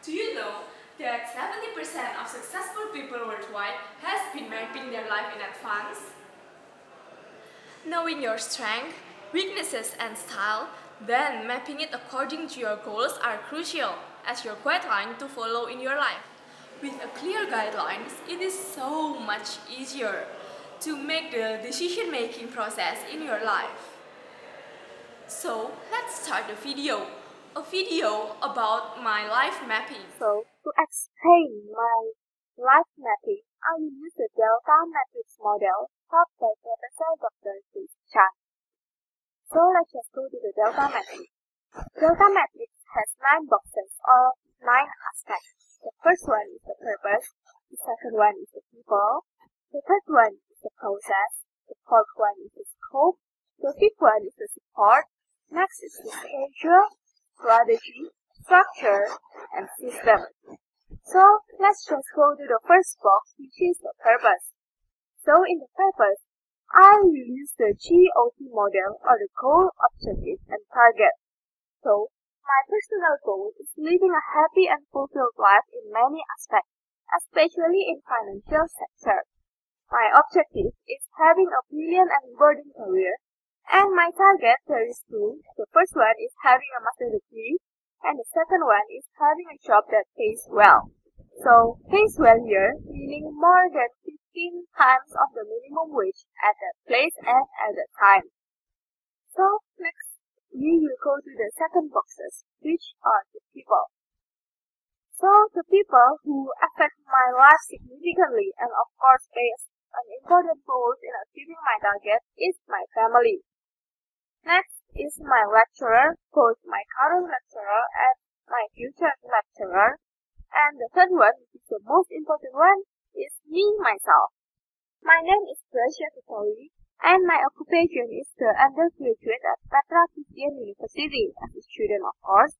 Do you know that 70% of successful people worldwide has been mapping their life in advance? Knowing your strengths, weaknesses and style, then mapping it according to your goals are crucial as your guideline to follow in your life. With a clear guidelines, it is so much easier to make the decision-making process in your life. So, let's start the video. A video about my life mapping. So, to explain my life mapping, I will use the Delta Matrix model taught by Professor Dr. Gracia. So, let's just go to the Delta Matrix. Delta Matrix has 9 boxes or 9 aspects. The first one is the purpose, the second one is the people, the third one is the process, the fourth one is the scope, the fifth one is the support, next is the schedule, strategy, structure, and system. So, let's just go to the first box, which is the purpose. So, in the purpose, I will use the GOT model or the goal, objective, and target. So, my personal goal is living a happy and fulfilled life in many aspects, especially in financial sector. My objective is having a brilliant and rewarding career. And my target, there is 2. The first one is having a master's degree, and the second one is having a job that pays well. So, pays well here, meaning more than 15 times of the minimum wage at that place and at that time. So, next, we will go to the second boxes, which are the people. So, the people who affect my life significantly and of course plays an important role in achieving my target is my family. Next is my lecturer, both my current lecturer and my future lecturer. And the third one, which is the most important one, is me, myself. My name is Gracia and my occupation is the undergraduate at Petra University as a student, of course.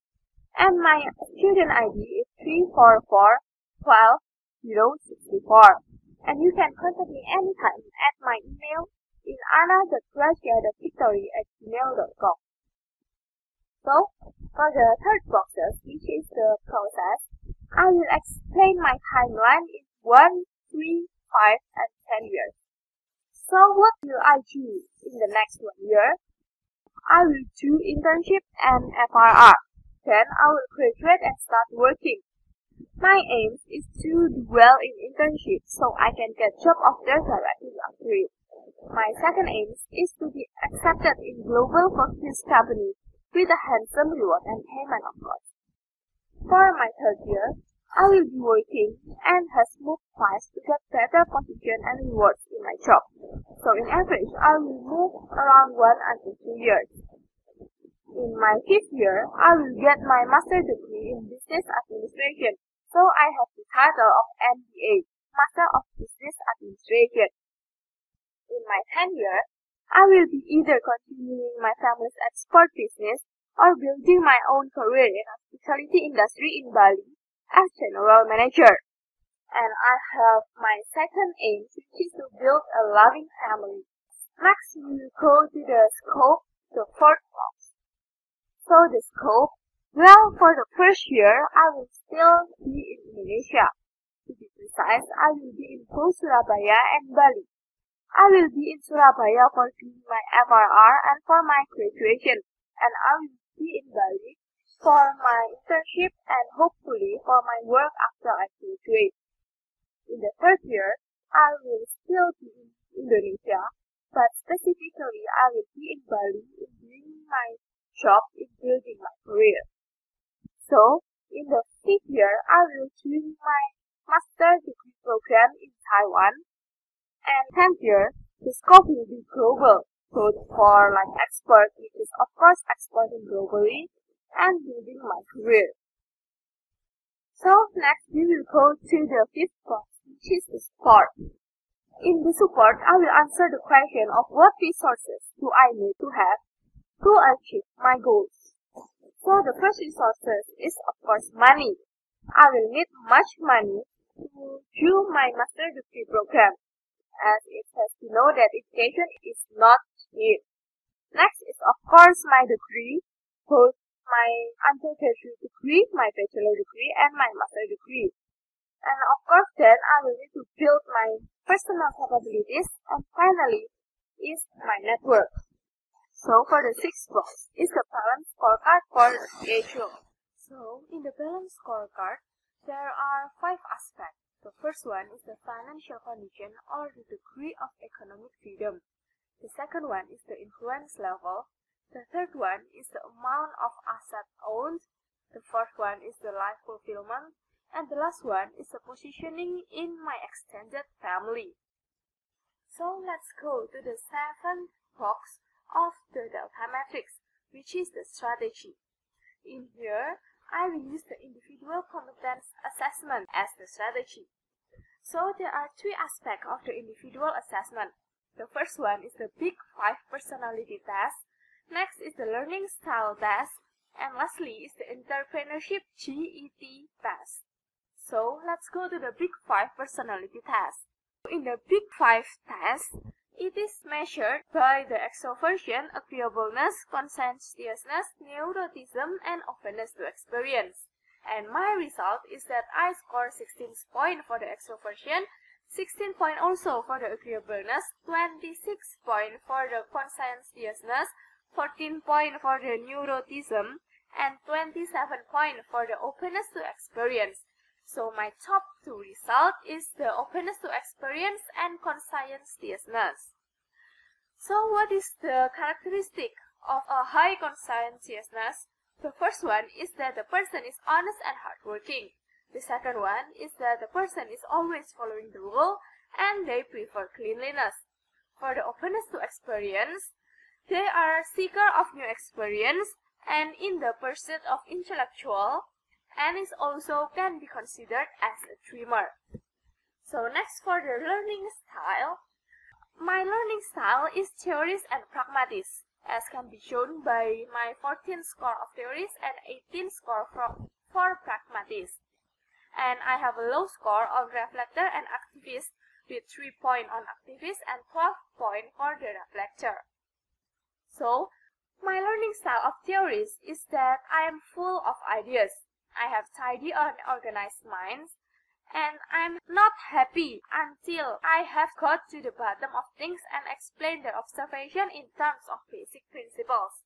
And my student ID is 344-12-064. And you can contact me anytime at my email in anna.gracia.victory@gmail.com. So, for the third boxes, which is the process, I will explain my timeline in 1, 3, 5, and 10 years. So, what will I do in the next 1 year? I will do internship and FRR. Then I will graduate and start working. My aim is to do well in internship so I can get job after directly after it. My second aim is to be accepted in global focus company with a handsome reward and payment, of course. For my third year, I will be working and has moved twice to get better position and rewards in my job. So in average, I will move around 1 until 2 years. In my fifth year, I will get my master's degree in business administration. So I have the title of MBA, Master of Business Administration. In my 10th year, I will be either continuing my family's export business or building my own career in a hospitality industry in Bali as general manager. And I have my second aim, which is to build a loving family. Next, we will go to the scope, the fourth box. So the scope, well, for the first year, I will still be in Indonesia. To be precise, I will be in both Surabaya and Bali. I will be in Surabaya for doing my FRR and for my graduation, and I will be in Bali for my internship and hopefully for my work after I graduate. In the third year, I will still be in Indonesia, but specifically I will be in Bali in doing my job in building my career. So, in the fifth year, I will do my master degree program in Taiwan. And 10th year, the scope will be global, both for like export, which is of course exporting globally, and building my career. So next we will go to the fifth box, which is the support. In the support, I will answer the question of what resources do I need to have to achieve my goals. So the first resources is of course money. I will need much money to do my master degree program, as it has to know that education is not cheap. Next is of course my degree, both my my undergraduate degree, my bachelor degree, and my master degree. And of course then I will need to build my personal capabilities, and finally is my network. So for the sixth box is the balance scorecard for schedule. So in the balance scorecard, there are 5 aspects. The first one is the financial condition or the degree of economic freedom. The second one is the influence level. The third one is the amount of asset owned. The fourth one is the life fulfillment. And the last one is the positioning in my extended family. So let's go to the 7th box of the delta matrix, which is the strategy. In here, I will use the individual competence assessment as the strategy. So there are 3 aspects of the individual assessment. The first one is the Big 5 personality test. Next is the learning style test. And lastly is the entrepreneurship GET test. So let's go to the Big 5 personality test. In the Big 5 test, it is measured by the extroversion, agreeableness, conscientiousness, neuroticism, and openness to experience. And my result is that I score 16 points for the extroversion, 16 points also for the agreeableness, 26 points for the conscientiousness, 14 points for the neuroticism, and 27 points for the openness to experience. So my top 2 result is the openness to experience and conscientiousness. So what is the characteristic of a high conscientiousness? The first one is that the person is honest and hardworking. The second one is that the person is always following the rule and they prefer cleanliness. For the openness to experience, they are seeker of new experience and in the pursuit of intellectual, and is also can be considered as a dreamer. So next for the learning style. My learning style is theories and pragmatics, as can be shown by my 14 score of theories and 18 score for pragmatics. And I have a low score on reflector and activist with 3 points on activist and 12 points for the reflector. So my learning style of theories is that I am full of ideas. I have tidy and organized minds, and I'm not happy until I have got to the bottom of things and explain the observation in terms of basic principles.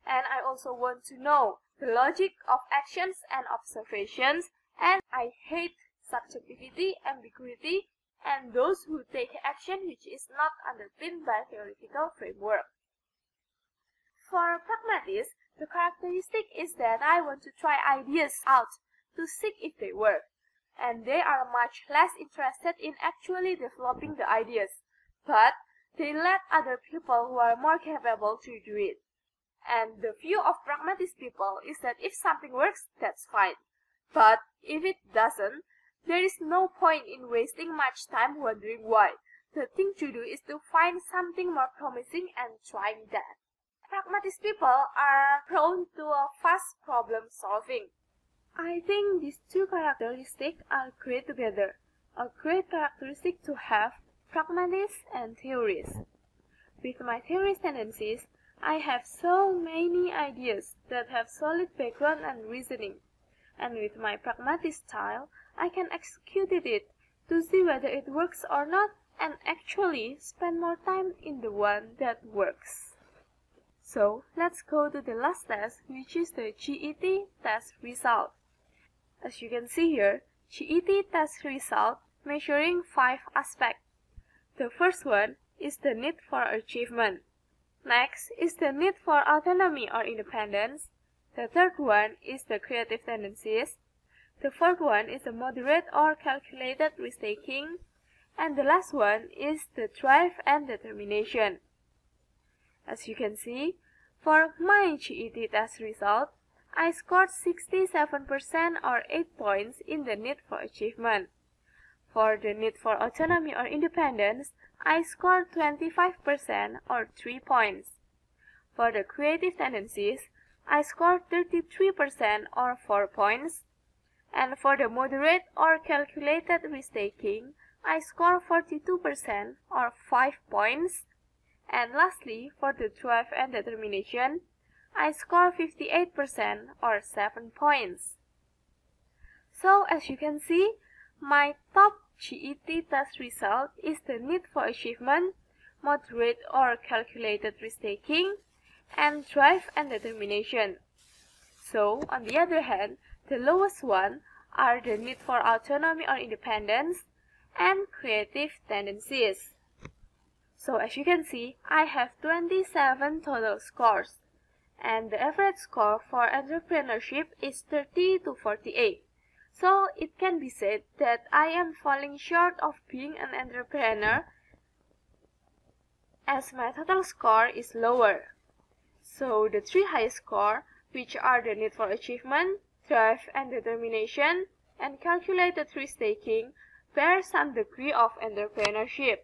And I also want to know the logic of actions and observations, and I hate subjectivity, ambiguity, and those who take action which is not underpinned by theoretical framework. For pragmatists, the characteristic is that I want to try ideas out to see if they work, and they are much less interested in actually developing the ideas, but they let other people who are more capable to do it. And the view of pragmatist people is that if something works, that's fine, but if it doesn't, there is no point in wasting much time wondering why. The thing to do is to find something more promising and trying that. Pragmatist people are prone to a fast problem solving. I think these 2 characteristics are great together. A great characteristic to have pragmatists and theorists. With my theorist tendencies, I have so many ideas that have solid background and reasoning. And with my pragmatist style, I can execute it to see whether it works or not and actually spend more time in the one that works. So let's go to the last test, which is the GET test result. As you can see here, GET test result measuring 5 aspects. The first one is the need for achievement. Next is the need for autonomy or independence. The third one is the creative tendencies. The fourth one is the moderate or calculated risk-taking. And the last one is the drive and determination. As you can see, for my GET test result, I scored 67% or 8 points in the need for achievement. For the need for autonomy or independence, I scored 25% or 3 points. For the creative tendencies, I scored 33% or 4 points. And for the moderate or calculated risk-taking, I scored 42% or 5 points. And lastly, for the drive and determination, I score 58% or 7 points. So as you can see, my top GET test result is the need for achievement, moderate or calculated risk-taking, and drive and determination. So, on the other hand, the lowest one are the need for autonomy or independence and creative tendencies. So as you can see, I have 27 total scores, and the average score for entrepreneurship is 30 to 48. So it can be said that I am falling short of being an entrepreneur as my total score is lower. So the three highest score, which are the need for achievement, drive and determination, and calculated risk-taking, bear some degree of entrepreneurship.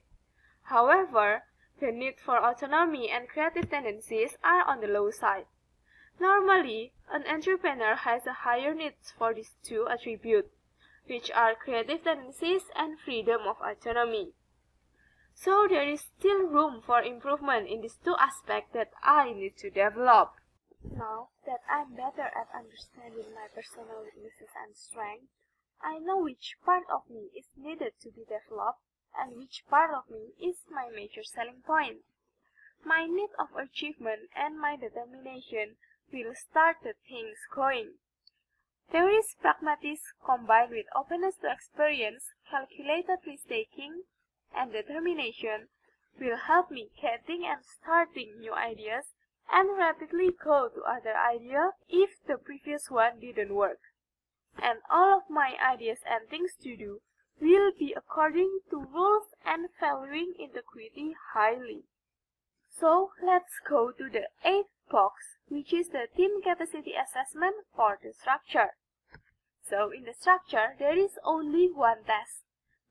However, the need for autonomy and creative tendencies are on the low side. Normally, an entrepreneur has a higher need for these two attributes, which are creative tendencies and freedom of autonomy. So there is still room for improvement in these two aspects that I need to develop. Now that I'm better at understanding my personal weaknesses and strengths, I know which part of me is needed to be developed and which part of me is my major selling point. My need of achievement and my determination will start the things going. Theory's pragmatism combined with openness to experience, calculated risk-taking, and determination will help me getting and starting new ideas and rapidly go to other ideas if the previous one didn't work. And all of my ideas and things to do will be according to rules and valuing integrity highly. So let's go to the 8th box, which is the team capacity assessment for the structure. So in the structure, there is only one test,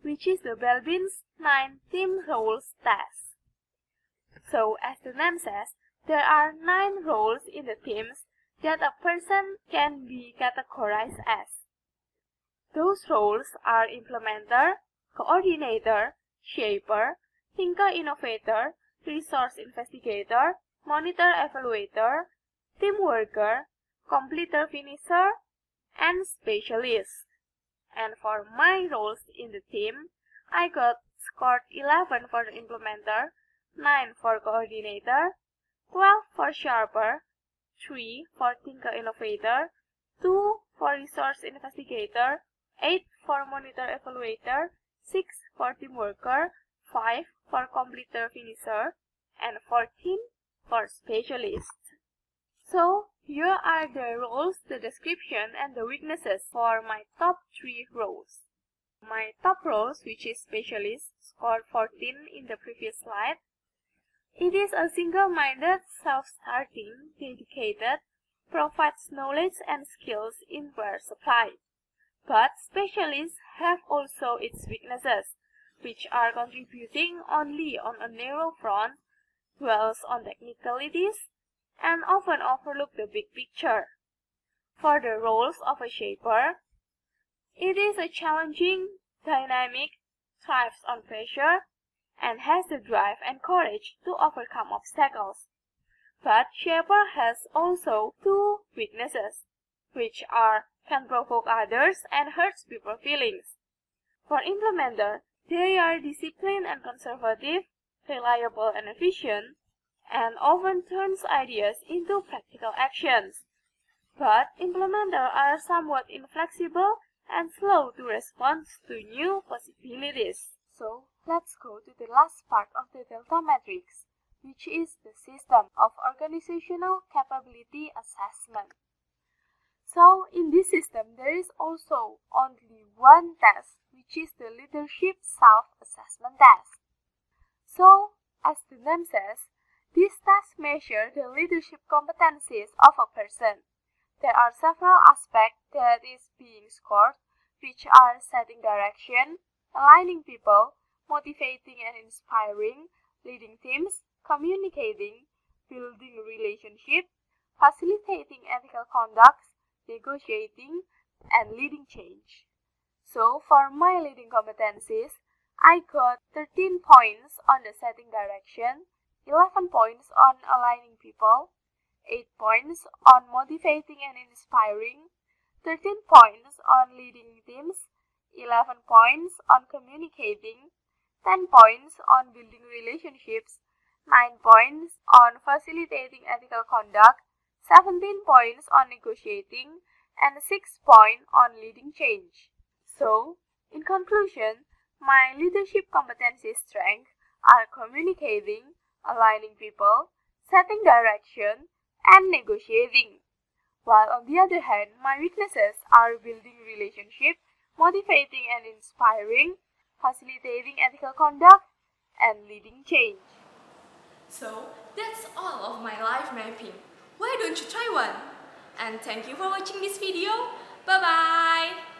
which is the Belbin's 9 team roles test. So as the name says, there are 9 roles in the teams that a person can be categorized as. Those roles are implementer, coordinator, shaper, thinker innovator, resource investigator, monitor evaluator, team worker, completer finisher, and specialist. And for my roles in the team, I got scored 11 for the implementer, 9 for coordinator, 12 for sharper, 3 for thinker innovator, 2 for resource investigator, 8 for monitor evaluator, 6 for team worker, 5 for completer finisher, and 14 for specialist. So here are the roles, the description, and the weaknesses for my top 3 roles. My top roles, which is specialist, scored 14 in the previous slide. It is a single-minded, self-starting, dedicated, provides knowledge and skills in rare supply. But specialists have also its weaknesses, which are contributing only on a narrow front, dwells on technicalities, and often overlook the big picture. For the roles of a shaper, it is a challenging, dynamic, thrives on pressure, and has the drive and courage to overcome obstacles. But shaper has also 2 weaknesses, which are can provoke others and hurts people's feelings. For implementer, they are disciplined and conservative, reliable and efficient, and often turns ideas into practical actions. But implementers are somewhat inflexible and slow to respond to new possibilities. So let's go to the last part of the Delta Matrix, which is the system of organizational capability assessment. So in this system, there is also only one test, which is the leadership self-assessment test. So as the name says, this test measures the leadership competencies of a person. There are several aspects that is being scored, which are setting direction, aligning people, motivating and inspiring, leading teams, communicating, building relationships, facilitating ethical conduct, negotiating, and leading change. So for my leading competencies, I got 13 points on the setting direction, 11 points on aligning people, 8 points on motivating and inspiring, 13 points on leading teams, 11 points on communicating, 10 points on building relationships, 9 points on facilitating ethical conduct, 17 points on negotiating, and 6 points on leading change. So, in conclusion, my leadership competency strengths are communicating, aligning people, setting direction, and negotiating. While on the other hand, my weaknesses are building relationships, motivating and inspiring, facilitating ethical conduct, and leading change. So that's all of my life mapping. Why don't you try one? And thank you for watching this video. Bye bye!